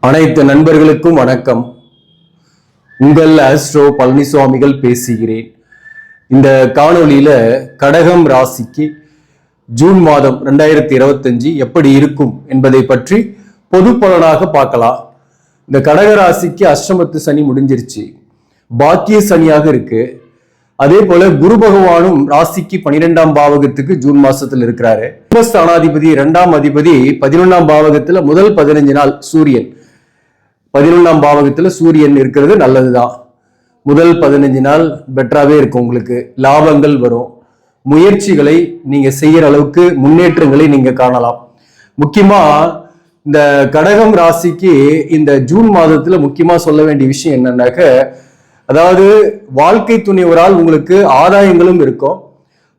அனைத்து நண்பர்களுக்கும் வணக்கம். உங்கள் ஆஸ்ட்ரோ பழனிசுவாமிகள் பேசுகிறேன். இந்த காணொளியில கடகம் ராசிக்கு ஜூன் மாதம் 2025 எப்படி இருக்கும் என்பதை பற்றி பொது பலனாக பார்க்கலாம். இந்த கடக ராசிக்கு அஷ்டமத்து சனி முடிஞ்சிருச்சு, பாக்கிய சனியாக இருக்கு. அதே போல குரு பகவானும் ராசிக்கு 12ஆம் பாவகத்துக்கு ஜூன் மாசத்துல இருக்கிறாரு. ஸ்தானாதிபதி 2ஆம் அதிபதி 11ஆம் பாவகத்துல முதல் 15 நாள் சூரியன் 11ஆம் பாவகத்துல சூரியன் இருக்கிறது நல்லதுதான். முதல் 15 நாள் பெட்டராகவே இருக்கும். உங்களுக்கு லாபங்கள் வரும், முயற்சிகளை நீங்க செய்யற அளவுக்கு முன்னேற்றங்களை நீங்க காணலாம். முக்கியமா இந்த கடகம் ராசிக்கு இந்த ஜூன் மாதத்துல முக்கியமா சொல்ல வேண்டிய விஷயம் என்னன்னாக்க, அதாவது வாழ்க்கை துணைவரால் உங்களுக்கு ஆதாயங்களும் இருக்கும்,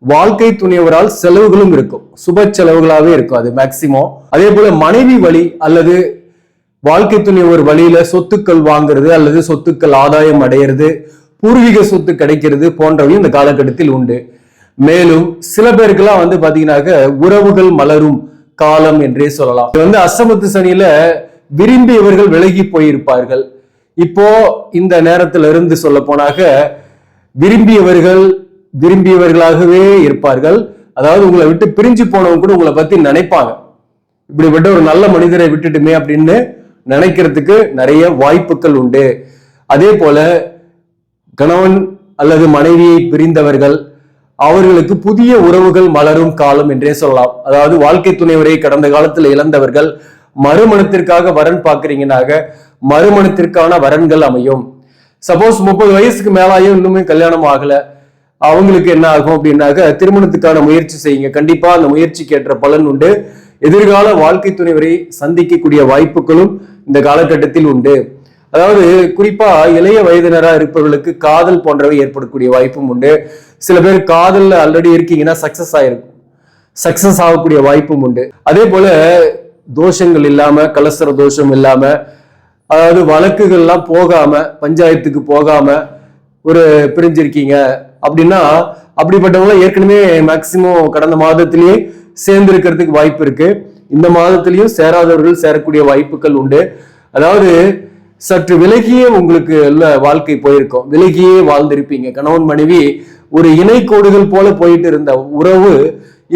வாழ்க்கை துணைவரால் செலவுகளும் இருக்கும். சுப செலவுகளாவே இருக்கும் அது மேக்சிமம். அதே போல மனைவி வழி அல்லது வாழ்க்கை துணைவர் வழியில சொத்துக்கள் வாங்குறது அல்லது சொத்துக்கள் ஆதாயம் அடையிறது, பூர்வீக சொத்து கிடைக்கிறது போன்றவையும் இந்த காலகட்டத்தில் உண்டு. மேலும் சில பேருக்கெல்லாம் பாத்தீங்கன்னாக்க உறவுகள் மலரும் காலம் என்றே சொல்லலாம். இது அஷ்டமத்து சனியில விரும்பியவர்கள் விலகி போயிருப்பார்கள். இப்போ இந்த நேரத்துல இருந்து சொல்ல போனாக்க விரும்பியவர்களாகவே இருப்பார்கள். அதாவது உங்களை விட்டு பிரிஞ்சு போனவங்க கூட உங்களை பத்தி நினைப்பாங்க, இப்படிப்பட்ட ஒரு நல்ல மனிதரை விட்டுட்டுமே அப்படின்னு நினைக்கிறதுக்கு நிறைய வாய்ப்புகள் உண்டு. அதே போல கணவன் அல்லது மனைவியை பிரிந்தவர்கள் அவர்களுக்கு புதிய உறவுகள் மலரும் காலம் என்றே சொல்லலாம். அதாவது வாழ்க்கை துணைவரை கடந்த காலத்துல இழந்தவர்கள் மறுமணத்திற்காக வரன் பார்க்கறீங்கன்னாக மறுமணத்திற்கான வரன்கள் அமையும். சப்போஸ் 30 வயசுக்கு மேலாயும் இன்னுமே கல்யாணம் ஆகல, அவங்களுக்கு என்ன ஆகும் அப்படின்னாக்க திருமணத்துக்கான முயற்சி செய்யுங்க. கண்டிப்பா அந்த முயற்சிக்கு ஏற்ற பலன் உண்டு. எதிர்கால வாழ்க்கை துணைவரை சந்திக்கக்கூடிய வாய்ப்புகளும் இந்த காலகட்டத்தில் உண்டு. அதாவது குறிப்பா இளைய வயதினரா இருப்பவர்களுக்கு காதல் போன்றவை ஏற்படக்கூடிய வாய்ப்பும் உண்டு. சில பேர் காதல்ல ஆல்ரெடி இருக்கீங்கன்னா சக்சஸ் ஆகக்கூடிய வாய்ப்பும் உண்டு. அதே போல தோஷங்கள் இல்லாம, கலசர தோஷம் இல்லாம, அதாவது வழக்குகள்லாம் போகாம, பஞ்சாயத்துக்கு போகாம ஒரு பிரிஞ்சிருக்கீங்க அப்படின்னா அப்படிப்பட்டவங்க ஏற்கனவே மேக்சிமம் கடந்த மாதத்திலேயே சேர்ந்து இருக்கிறதுக்கு வாய்ப்பு இருக்கு. இந்த மாதத்திலையும் சேராதவர்கள் சேரக்கூடிய வாய்ப்புகள் உண்டு. அதாவது சற்று விலகியே உங்களுக்கு வாழ்க்கை போயிருக்கும், விலகியே வாழ்ந்திருப்பீங்க. கணவன் மனைவி ஒரு இணை கோடுகள் போல போயிட்டு இருந்த உறவு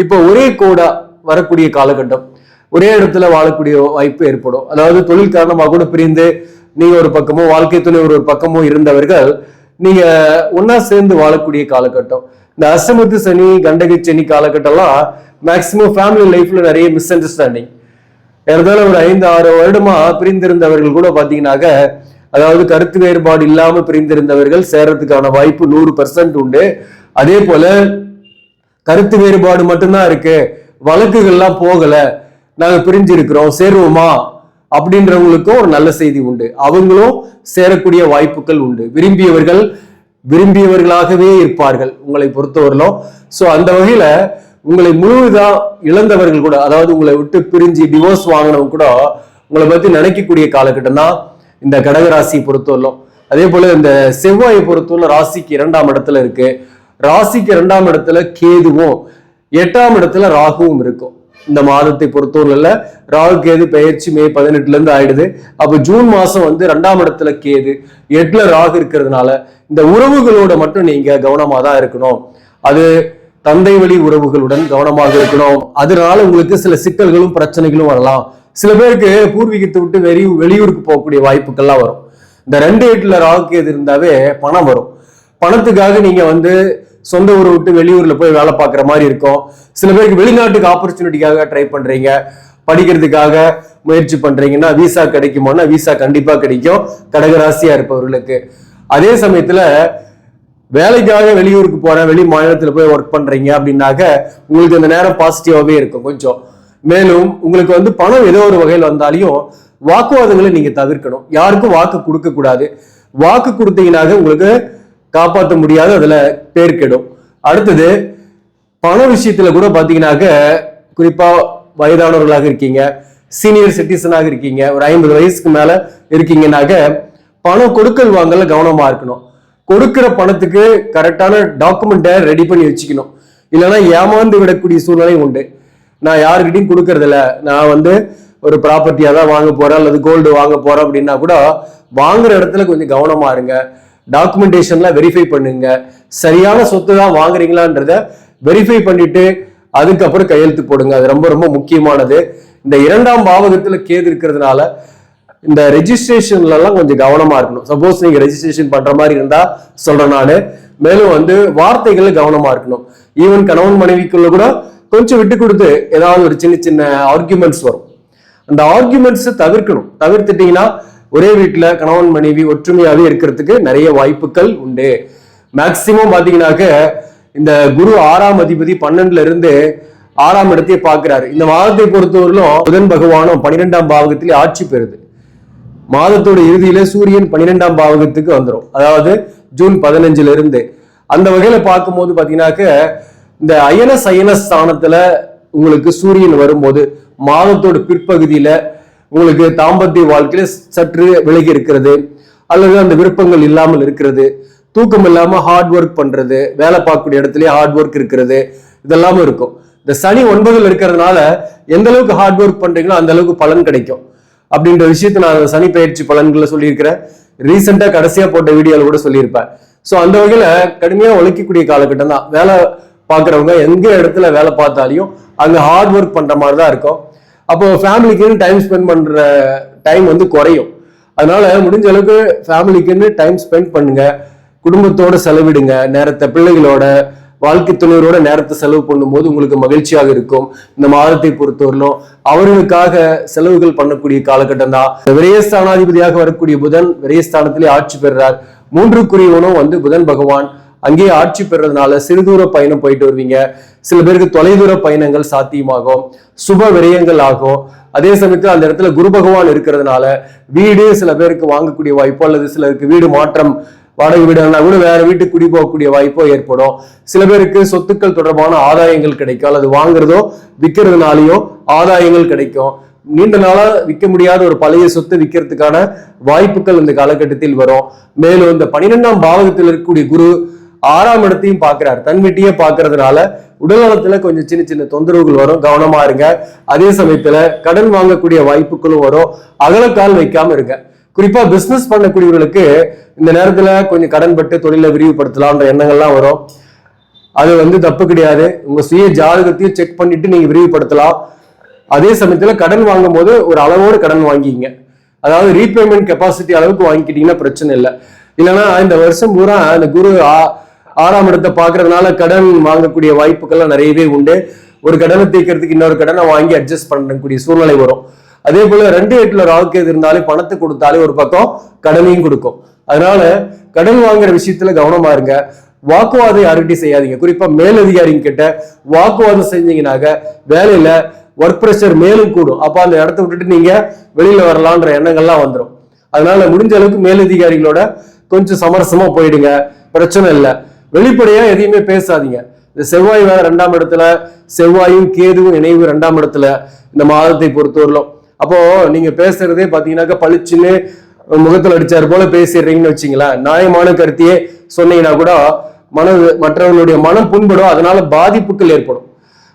இப்ப ஒரே கோடா வரக்கூடிய காலகட்டம், ஒரே இடத்துல வாழக்கூடிய வாய்ப்பு ஏற்படும். அதாவது தொழில் காரணமாக கூட பிரிந்து நீங்க ஒரு பக்கமும் வாழ்க்கை துணை ஒரு பக்கமும் இருந்தவர்கள் நீங்க ஒன்னா சேர்ந்து வாழக்கூடிய காலகட்டம். இந்த அஷ்டமத்து சனி, கண்டக சனி காலகட்டம்லாம் மேக்சிமம் ஃபேமிலி லைஃப்ல நிறைய மிஸ் அண்டர்ஸ்டாண்டிங். ஏறதால ஒரு 5-6 வருடமா பிரிந்திருந்தவர்கள் கூட பாத்தீங்கன்னாக்க, அதாவது கருத்து வேறுபாடு இல்லாம பிரிந்திருந்தவர்கள் சேரத்துக்கான வாய்ப்பு 100% உண்டு. அதே போல கருத்து வேறுபாடு மட்டும்தான் இருக்கு, வழக்குகள்லாம் போகல, நாங்க பிரிஞ்சு இருக்கிறோம், சேருவோமா அப்படின்றவங்களுக்கும் ஒரு நல்ல செய்தி உண்டு. அவங்களும் சேரக்கூடிய வாய்ப்புகள் உண்டு. விரும்பியவர்களாகவே இருப்பார்கள் உங்களை பொறுத்தவரையிலும். சோ அந்த வகையில உங்களை முழுவதா இழந்தவர்கள் கூட, அதாவது உங்களை விட்டு பிரிஞ்சு டிவோர்ஸ் வாங்கினவங்க கூட உங்களை பத்தி நினைக்கக்கூடிய காலகட்டம் தான் இந்த கடகராசியை பொறுத்தவரையிலும். அதே போல இந்த செவ்வாயை பொறுத்தவரை ராசிக்கு 2ஆம் இடத்துல இருக்கு. ராசிக்கு 2ஆம் இடத்துல கேதுவும் 8ஆம் இடத்துல ராகுவும் இருக்கும். இந்த மாதத்தை பொறுத்தவரையில ராகு கேது பெயர்ச்சி மே 18 இருந்து ஆயிடுது. அப்ப ஜூன் மாசம் 2ஆம் இடத்துல கேது 8ல ராகு இருக்கிறதுனால இந்த உறவுகளோட மட்டும் நீங்க கவனமா தான் இருக்கணும். அது தந்தை வழி உறவுகளுடன் கவனமாக இருக்கணும். அதனால உங்களுக்கு சில சிக்கல்களும் பிரச்சனைகளும் வரலாம். சில பேருக்கு பூர்வீகத்தை விட்டு வெளியூருக்கு போகக்கூடிய வாய்ப்புகள்லாம் வரும். இந்த 2-8ல ராகு கேது இருந்தாவே பணம் வரும். பணத்துக்காக நீங்க சொந்த ஊரை விட்டு வெளியூர்ல போய் வேலை பார்க்குற மாதிரி இருக்கும். சில பேருக்கு வெளிநாட்டுக்கு ஆப்பர்ச்சுனிட்டிக்காக ட்ரை பண்றீங்க, படிக்கிறதுக்காக முயற்சி பண்றீங்கன்னா விசா கிடைக்குமோன்னா விசா கண்டிப்பா கிடைக்கும் கடகராசியா இருப்பவர்களுக்கு. அதே சமயத்துல வேலைக்காக வெளியூருக்கு போறேன், வெளி மாநிலத்துல போய் ஒர்க் பண்றீங்க அப்படின்னாக்க உங்களுக்கு அந்த நேரம் பாசிட்டிவாவே இருக்கும் கொஞ்சம். மேலும் உங்களுக்கு பணம் ஏதோ ஒரு வகையில் வந்தாலையும் வாக்குவாதங்களை நீங்க தவிர்க்கணும். யாருக்கும் வாக்கு கொடுக்க கூடாது. வாக்கு கொடுத்தீங்கன்னாக்க உங்களுக்கு காப்பாற்ற முடியாது, அதுல பேர் கெடும். அடுத்தது பண விஷயத்துல கூட பாத்தீங்கன்னாக்க, குறிப்பா வயதானவர்களாக இருக்கீங்க, சீனியர் சிட்டிசனாக இருக்கீங்க, ஒரு 50 வயசுக்கு மேல இருக்கீங்கன்னாக்க பணம் கொடுக்கல் வாங்கல கவனமா இருக்கணும். கொடுக்கிற பணத்துக்கு கரெக்டான டாக்குமெண்ட்டை ரெடி பண்ணி வச்சுக்கணும். இல்லைன்னா ஏமாந்து விடக்கூடிய சூழ்நிலை உண்டு. நான் யாருக்கிட்டையும் கொடுக்கறது இல்லை, நான் வந்து ஒரு ப்ராப்பர்ட்டியா தான் வாங்க போறேன் அல்லது கோல்டு வாங்க போறேன் அப்படின்னா கூட வாங்குற இடத்துல கொஞ்சம் கவனமா இருங்க. டாக்குமெண்டேஷன்ல வெரிஃபை பண்ணுங்க. சரியான சொத்து தான் வாங்குறீங்களான்றத வெரிஃபை பண்ணிட்டு அதுக்கப்புறம் கையெழுத்து போடுங்க. அது ரொம்ப ரொம்ப முக்கியமானது. இந்த 2ஆம் பாவகத்துல கேது இருக்கிறதுனால இந்த ரெஜிஸ்ட்ரேஷன்ல எல்லாம் கொஞ்சம் கவனமா இருக்கணும். சப்போஸ் நீங்க ரெஜிஸ்ட்ரேஷன் பண்ற மாதிரி இருந்தா சொல்றேன் நானு. மேலும் வந்து வார்த்தைகள்ல கவனமா இருக்கணும். ஈவன் கணவன் மனைவிக்குள்ள கூட கொஞ்சம் விட்டு கொடுத்து ஏதாவது ஒரு சின்ன சின்ன ஆர்குமெண்ட்ஸ் வரும். அந்த ஆர்குமெண்ட்ஸ் தவிர்க்கணும். தவிர்த்துட்டீங்கன்னா ஒரே வீட்டுல கணவன் மனைவி ஒற்றுமையாவே இருக்கிறதுக்கு நிறைய வாய்ப்புகள் உண்டு. மேக்சிமம் பாத்தீங்கன்னாக்க இந்த குரு 6ஆம் அதிபதி 12ல இருந்து 6ஆம் இடத்தையே பாக்குறாரு. இந்த மாதத்தை பொறுத்தவரையிலும் புதன் பகவானும் 12ஆம் பாவகத்திலே ஆட்சி பெறுது. மாதத்தோட இறுதியில சூரியன் 12ஆம் பாவகத்துக்கு வந்துடும், அதாவது ஜூன் 15ல இருந்து. அந்த வகையில பார்க்கும்போது பாத்தீங்கன்னாக்க இந்த அயன சயன ஸ்தானத்துல உங்களுக்கு சூரியன் வரும்போது மாதத்தோட பிற்பகுதியில உங்களுக்கு தாம்பத்திய வாழ்க்கையில சற்று விலகி இருக்கிறது, அல்லது அந்த விருப்பங்கள் இல்லாமல் இருக்கிறது, தூக்கம் இல்லாம ஹார்ட் ஒர்க் பண்றது, வேலை பார்க்கக்கூடிய இடத்துலயே ஹார்ட் ஒர்க் இருக்கிறது, இதெல்லாமே இருக்கும். இந்த சனி 9ல் இருக்கிறதுனால எந்த அளவுக்கு ஹார்ட் ஒர்க் பண்றீங்களோ அந்த அளவுக்கு பலன் கிடைக்கும் அப்படின்ற விஷயத்த நான் சனி பயிற்சி பலன்களை சொல்லியிருக்கிறேன். ரீசெண்டா கடைசியா போட்ட வீடியோல கூட சொல்லியிருப்பேன். ஸோ அந்த வகையில கடுமையா உழைக்கக்கூடிய காலகட்டம் தான். வேலை பார்க்குறவங்க எங்க இடத்துல வேலை பார்த்தாலையும் அங்க ஹார்ட் ஒர்க் பண்ற மாதிரி தான் இருக்கும். அப்போ ஃபேமிலிக்குன்னு டைம் ஸ்பெண்ட் பண்ற டைம் வந்து குறையும். அதனால முடிஞ்ச அளவுக்கு ஃபேமிலிக்குன்னு டைம் ஸ்பெண்ட் பண்ணுங்க, குடும்பத்தோட செலவிடுங்க நேரத்தை, பிள்ளைகளோட வாழ்க்கை துணைவரோட நேரத்தை செலவு பண்ணும்போது உங்களுக்கு மகிழ்ச்சியாக இருக்கும். இந்த மாதத்தை பொறுத்தவரையிலும் அவர்களுக்காக செலவுகள் பண்ணக்கூடிய காலகட்டம் தான். விரயஸ்தானாதிபதியாக வரக்கூடிய புதன் விரயஸ்தானத்திலே ஆட்சி பெறுறார். 3க்குரியவனும் வந்து புதன் பகவான் அங்கேயே ஆட்சி பெறதுனால சிறுதூர பயணம் போயிட்டு வருவீங்க. சில பேருக்கு தொலைதூர பயணங்கள் சாத்தியமாகும், சுப விரயங்கள் ஆகும். அதே சமயத்தில் அந்த இடத்துல குரு பகவான் இருக்கிறதுனால வீடு சில பேருக்கு வாங்கக்கூடிய வாய்ப்போ, அல்லது சிலருக்கு வீடு மாற்றம், வாடகை வீடுனா கூட வேற வீட்டுக்கு குடி போகக்கூடிய வாய்ப்போ ஏற்படும். சில பேருக்கு சொத்துக்கள் தொடர்பான ஆதாயங்கள் கிடைக்கும், அல்லது வாங்குறதோ விற்கிறதுனாலயோ ஆதாயங்கள் கிடைக்கும். நீண்ட நாளா விற்க முடியாத ஒரு பழைய சொத்தை விற்கிறதுக்கான வாய்ப்புகள் இந்த காலகட்டத்தில் வரும். மேலும் இந்த 12ஆம் பாவகத்தில் இருக்கக்கூடிய குரு 6ஆம் இடத்தையும் பார்க்கிறார், தன் வீட்டையே பார்க்கறதுனால உடல் நலத்துல கொஞ்சம் சின்ன சின்ன தொந்தரவுகள் வரும், கவனமா இருங்க. அதே சமயத்துல கடன் வாங்கக்கூடிய வாய்ப்புகளும் வரும், அகலக்கால் வைக்காம இருங்க. குறிப்பா பிசினஸ் பண்ணக்கூடியவர்களுக்கு இந்த நேரத்துல கொஞ்சம் கடன் பட்டு தொழிலை விரிவுபடுத்தலாம்ன்ற எண்ணங்கள்லாம் வரும். அது வந்து தப்பு கிடையாது. உங்க சுய ஜாதகத்தையும் செக் பண்ணிட்டு நீங்க விரிவுபடுத்தலாம். அதே சமயத்துல கடன் வாங்கும் போது ஒரு அளவோடு கடன் வாங்கிங்க, அதாவது ரீபேமெண்ட் கெப்பாசிட்டி அளவுக்கு வாங்கிக்கிட்டீங்கன்னா பிரச்சனை இல்லை. இல்லைன்னா இந்த வருஷம் பூரா இந்த குரு 6ஆம் இடத்தை பாக்குறதுனால கடன் வாங்கக்கூடிய வாய்ப்புகள்லாம் நிறையவே உண்டு. ஒரு கடனை தீர்க்கறதுக்கு இன்னொரு கடனை வாங்கி அட்ஜஸ்ட் பண்ணக்கூடிய சூழ்நிலை வரும். அதே போல 2 ராகுகேது இருந்தாலே பணத்தை கொடுத்தாலே ஒரு பக்கம் கடனையும் கொடுக்கும். அதனால கடன் வாங்குற விஷயத்துல கவனமா இருங்க. வாக்குவாதம் யாருக்கிட்டையும் செய்யாதீங்க. குறிப்பா மேலதிகாரிங்க கிட்ட வாக்குவாதம் செஞ்சீங்கன்னாக்க வேலையில ஒர்க் ப்ரெஷர் மேலும் கூடும். அப்ப அந்த இடத்த விட்டுட்டு நீங்க வெளியில வரலான்ற எண்ணங்கள்லாம் வந்துடும். அதனால முடிஞ்ச அளவுக்கு மேலதிகாரிகளோட கொஞ்சம் சமரசமா போயிடுங்க, பிரச்சனை இல்லை. வெளிப்படையா எதையுமே பேசாதீங்க. இந்த செவ்வாய் வேற 2ஆம் இடத்துல, செவ்வாயும் கேதுவும் இணைவு 2ஆம் இடத்துல இந்த மாதத்தை பொறுத்தவரையிலும். அப்போ நீங்க பேசுறதே பாத்தீங்கன்னாக்க பளிச்சுன்னு முகத்தில் அடிச்சாரு போல பேசிடுறீங்கன்னு வச்சுங்களேன். நியாயமான கருத்தையே சொன்னீங்கன்னா கூட மற்றவர்களுடைய மனம் புண்படும், அதனால பாதிப்புகள் ஏற்படும்.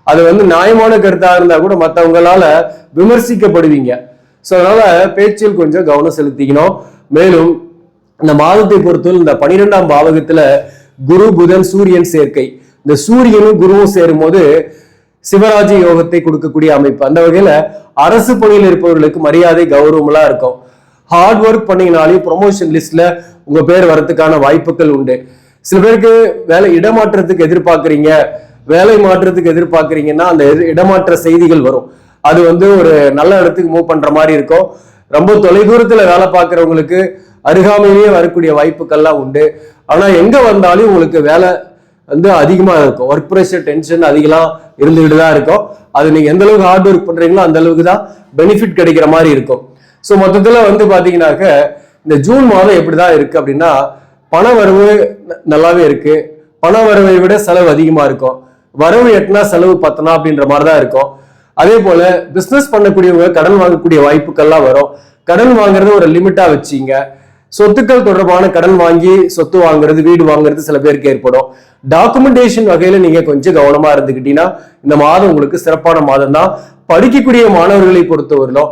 அது வந்து நியாயமான கருத்தா இருந்தா கூட மற்றவங்களால விமர்சிக்கப்படுவீங்க. ஸோ அதனால பேச்சில் கொஞ்சம் கவனம் செலுத்திக்கணும். மேலும் இந்த மாதத்தை பொறுத்தவரை இந்த 12ஆம் பாவகத்துல குரு புதன் சூரியன் சேர்க்கை, இந்த சூரியனும் குருவும் சேரும் போது சிவராஜ யோகத்தை கொடுக்கக்கூடிய அமைப்பு. அந்த வகையில அரசு பணியில் இருப்பவர்களுக்கு மரியாதை கௌரவம் எல்லாம் இருக்கும். ஹார்ட் ஒர்க் பண்ணீங்கனாலே ப்ரொமோஷன் லிஸ்ட்ல உங்க பேர் வரதுக்கான வாய்ப்புகள் உண்டு. சில பேருக்கு வேலை இடமாற்றத்துக்கு எதிர்பார்க்குறீங்க, வேலை மாற்றத்துக்கு எதிர்பார்க்குறீங்கன்னா அந்த இடமாற்ற செய்திகள் வரும். அது வந்து ஒரு நல்ல இடத்துக்கு மூவ் பண்ற மாதிரி இருக்கும். ரொம்ப தொலைதூரத்துல வேலை பார்க்குறவங்களுக்கு அருகாமையிலேயே வரக்கூடிய வாய்ப்புகள்லாம் உண்டு. ஆனா எங்க வந்தாலும் உங்களுக்கு வேலை வந்து அதிகமா இருக்கும், ஒர்க் ப்ரெஷர் டென்ஷன் அதிகமாக இருந்துகிட்டு தான் இருக்கும். அது நீங்க எந்த அளவுக்கு ஹார்ட் ஒர்க் பண்றீங்களோ அந்த அளவுக்கு தான் பெனிஃபிட் கிடைக்கிற மாதிரி இருக்கும். ஸோ மொத்தத்துல வந்து பாத்தீங்கன்னாக்க இந்த ஜூன் மாதம் எப்படிதான் இருக்கு அப்படின்னா, பண வரவு நல்லாவே இருக்கு, பண வரவை விட செலவு அதிகமா இருக்கும், வரவு எட்டுனா செலவு பத்தனா அப்படின்ற மாதிரிதான் இருக்கும். அதே போல பிசினஸ் பண்ணக்கூடியவங்க கடன் வாங்கக்கூடிய வாய்ப்புகள்லாம் வரும். கடன் வாங்குறது ஒரு லிமிட்டா வச்சிங்க. சொத்துக்கள் தொடர்பான கடன் வாங்கி சொத்து வாங்குறது, வீடு வாங்குறது சில பேருக்கு ஏற்படும். டாக்குமெண்டேஷன் வகையில நீங்க கொஞ்சம் கவனமா இருந்துக்கிட்டீங்கன்னா இந்த மாதம் உங்களுக்கு சிறப்பான மாதம் தான். படிக்கக்கூடிய மாணவர்களை பொறுத்தவரையிலும்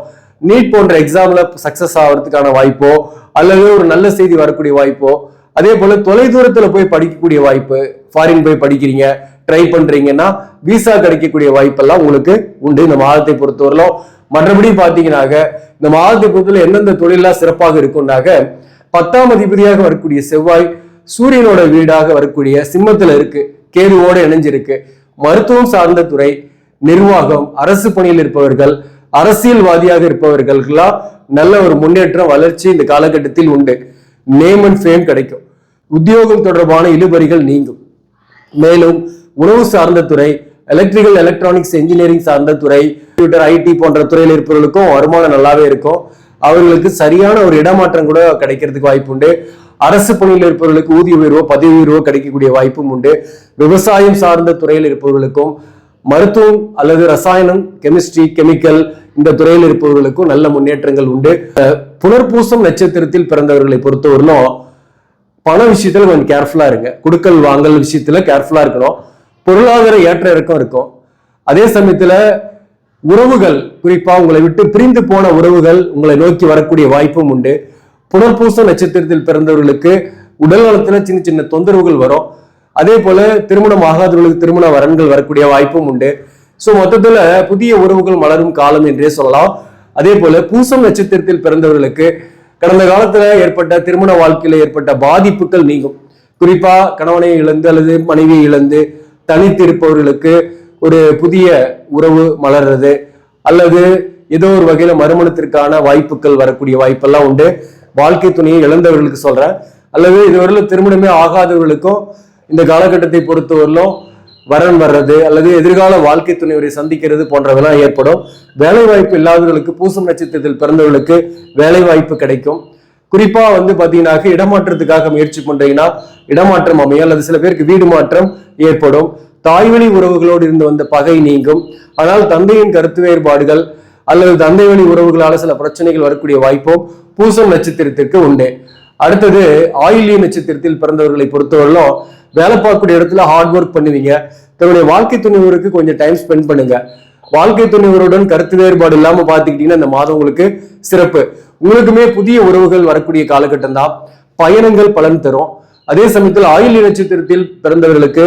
நீட் போன்ற எக்ஸாம்ல சக்சஸ் ஆகிறதுக்கான வாய்ப்போ அல்லது ஒரு நல்ல செய்தி வரக்கூடிய வாய்ப்போ, அதே போல தொலை தூரத்துல போய் படிக்கக்கூடிய வாய்ப்பு, ஃபாரின் போய் படிக்கிறீங்க ட்ரை பண்றீங்கன்னா விசா கிடைக்கக்கூடிய வாய்ப்பெல்லாம் உங்களுக்கு உண்டு இந்த மாதத்தை பொறுத்தவரையிலும். மற்றபடி பாத்தீங்கன்னாக்க இந்த மாதத்தை பொறுத்தவரை எந்தெந்த தொழிலெல்லாம் சிறப்பாக இருக்கும்னாக்க 10ஆம் அதிபதியாக வரக்கூடிய செவ்வாய் சூரியனோட வீடாக வரக்கூடிய சிம்மத்துல இருக்கு, கேதுவோடு இணைஞ்சிருக்கு. மருத்துவம் சார்ந்த துறை, நிர்வாகம், அரசு பணியில் இருப்பவர்கள், அரசியல்வாதியாக இருப்பவர்களுக்கெல்லாம் நல்ல ஒரு முன்னேற்றம் வளர்ச்சி இந்த காலகட்டத்தில் உண்டு. நேம் அண்ட் ஃபேம் கிடைக்கும். உத்தியோகம் தொடர்பான இழுபறிகள் நீங்கும். மேலும் உணவு சார்ந்த துறை, எலக்ட்ரிக்கல் எலக்ட்ரானிக்ஸ் இன்ஜினியரிங் சார்ந்த துறை, கம்ப்யூட்டர் ஐடி போன்ற துறையில் இருப்பவர்களுக்கும் வருமானம் நல்லாவே இருக்கும். அவர்களுக்கு சரியான ஒரு இடமாற்றம் கூட கிடைக்கிறதுக்கு வாய்ப்பு உண்டு. அரசு பணியில் இருப்பவர்களுக்கு ஊதிய உயர்வோ பதவி உயர்வோ கிடைக்கக்கூடிய வாய்ப்பும் உண்டு. விவசாயம் சார்ந்த துறையில் இருப்பவர்களுக்கும், மருத்துவம் அல்லது ரசாயனம், கெமிஸ்ட்ரி, கெமிக்கல் இந்த துறையில் இருப்பவர்களுக்கும் நல்ல முன்னேற்றங்கள் உண்டு. புனர்பூசம் நட்சத்திரத்தில் பிறந்தவர்களை பொறுத்தவரையிலும் பண விஷயத்துல கொஞ்சம் கேர்ஃபுல்லா இருங்க. குடுக்கல் வாங்கல் விஷயத்துல கேர்ஃபுல்லா இருக்கணும். பொருளாதார ஏற்ற இறக்கம் இருக்கும். அதே சமயத்துல உறவுகள், குறிப்பா உங்களை விட்டு பிரிந்து போன உறவுகள் உங்களை நோக்கி வரக்கூடிய வாய்ப்பும் உண்டு. புனர்பூச நட்சத்திரத்தில் பிறந்தவர்களுக்கு உடல் நலத்துல சின்ன சின்ன தொந்தரவுகள் வரும். அதே போல திருமணம் ஆகாதவர்களுக்கு திருமண வரன்கள் வரக்கூடிய வாய்ப்பும் உண்டு. சோ மொத்தத்துல புதிய உறவுகள் மலரும் காலம் என்றே சொல்லலாம். அதே போல பூசம் நட்சத்திரத்தில் பிறந்தவர்களுக்கு கடந்த காலத்துல ஏற்பட்ட திருமண வாழ்க்கையில ஏற்பட்ட பாதிப்புகள் நீங்கும். குறிப்பா கணவனை இழந்து அல்லது மனைவியை இழந்து தனித்து இருப்பவர்களுக்கு ஒரு புதிய உறவு மலர்றது அல்லது ஏதோ ஒரு வகையில மறுமணத்திற்கான வாய்ப்புகள் வரக்கூடிய வாய்ப்பெல்லாம் உண்டு. வாழ்க்கை துணையை இழந்தவர்களுக்கு சொல்றேன், அல்லது இதுவரையில திருமணமே ஆகாதவர்களுக்கும் இந்த காலகட்டத்தை பொறுத்தவரையிலும் வரன் வர்றது அல்லது எதிர்கால வாழ்க்கை துணைவரை சந்திக்கிறது போன்றவெல்லாம் ஏற்படும். வேலை வாய்ப்பு இல்லாதவர்களுக்கு பூசம் நட்சத்திரத்தில் பிறந்தவர்களுக்கு வேலை வாய்ப்பு கிடைக்கும். குறிப்பா பாத்தீங்கன்னாக்க இடமாற்றத்துக்காக முயற்சி பண்றீங்கன்னா இடமாற்றம் அமையும், அல்லது சில பேருக்கு வீடு மாற்றம் ஏற்படும். தாய்வழி உறவுகளோடு இருந்து வந்த பகை நீங்கும். ஆனால் தந்தையின் கருத்து வேறுபாடுகள் அல்லது தந்தை வழி உறவுகளால சில பிரச்சனைகள் வரக்கூடிய வாய்ப்பும் பூசம் நட்சத்திரத்திற்கு உண்டு. அடுத்தது ஆயில்ய நட்சத்திரத்தில் பிறந்தவர்களை பொறுத்தவரையிலும் வேலை பார்க்கக்கூடிய இடத்துல ஹார்ட் ஒர்க் பண்ணுவீங்க. தன்னுடைய வாழ்க்கை துணைவருக்கு கொஞ்சம் டைம் ஸ்பெண்ட் பண்ணுங்க. வாழ்க்கை துணைவருடன் கருத்து வேறுபாடு இல்லாம பாத்துக்கிட்டீங்கன்னா இந்த மாதம் உங்களுக்கு சிறப்பு. உங்களுக்குமே புதிய உறவுகள் வரக்கூடிய காலகட்டம் தான். பயணங்கள் பலன் தரும். அதே சமயத்தில் ஆயில்ய நட்சத்திரத்தில் பிறந்தவர்களுக்கு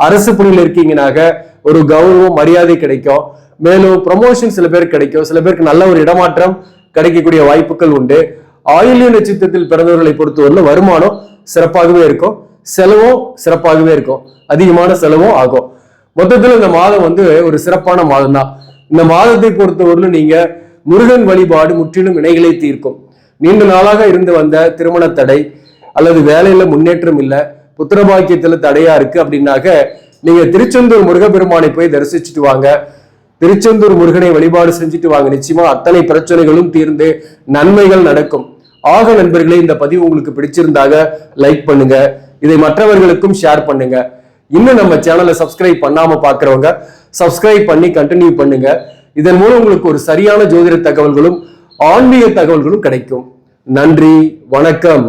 அரசு பணியில் இருக்கீங்கனாக ஒரு கௌரவம் மரியாதை கிடைக்கும். மேலும் ப்ரமோஷன் சில பேருக்கு கிடைக்கும். சில பேருக்கு நல்ல ஒரு இடமாற்றம் கிடைக்கக்கூடிய வாய்ப்புகள் உண்டு. ஆயில்ய நட்சத்திரத்தில் பிறந்தவர்களை பொறுத்தவரை வருமானம் சிறப்பாகவே இருக்கும், செலவும் சிறப்பாகவே இருக்கும், அதிகமான செலவும் ஆகும். மொத்தத்தில் இந்த மாதம் ஒரு சிறப்பான மாதம் தான். இந்த மாதத்தை பொறுத்தவரை நீங்க முருகன் வழிபாடு முற்றிலும் வினைகளை தீர்க்கும். நீண்ட நாளாக இருந்து வந்த திருமண தடை அல்லது வேலையில முன்னேற்றம் இல்லை, புத்திரபாக்கியத்துல தடையா இருக்கு அப்படின்னாக்க நீங்க திருச்செந்தூர் முருகப்பெருமானை போய் தரிசிச்சுட்டு வாங்க. திருச்செந்தூர் முருகனை வழிபாடு செஞ்சுட்டு வாங்க. நிச்சயமா அத்தனை பிரச்சனைகளும் தீர்ந்து நன்மைகள் நடக்கும். ஆக நண்பர்களே, இந்த பதிவு உங்களுக்கு பிடிச்சிருந்தாக லைக் பண்ணுங்க, இதை மற்றவர்களுக்கும் ஷேர் பண்ணுங்க. இன்னும் நம்ம சேனலை சப்ஸ்கிரைப் பண்ணாம பாக்குறவங்க சப்ஸ்கிரைப் பண்ணி கண்டினியூ பண்ணுங்க. இதன் மூலம் உங்களுக்கு ஒரு சரியான ஜோதிட தகவல்களும் ஆன்மீக தகவல்களும் கிடைக்கும். நன்றி, வணக்கம்.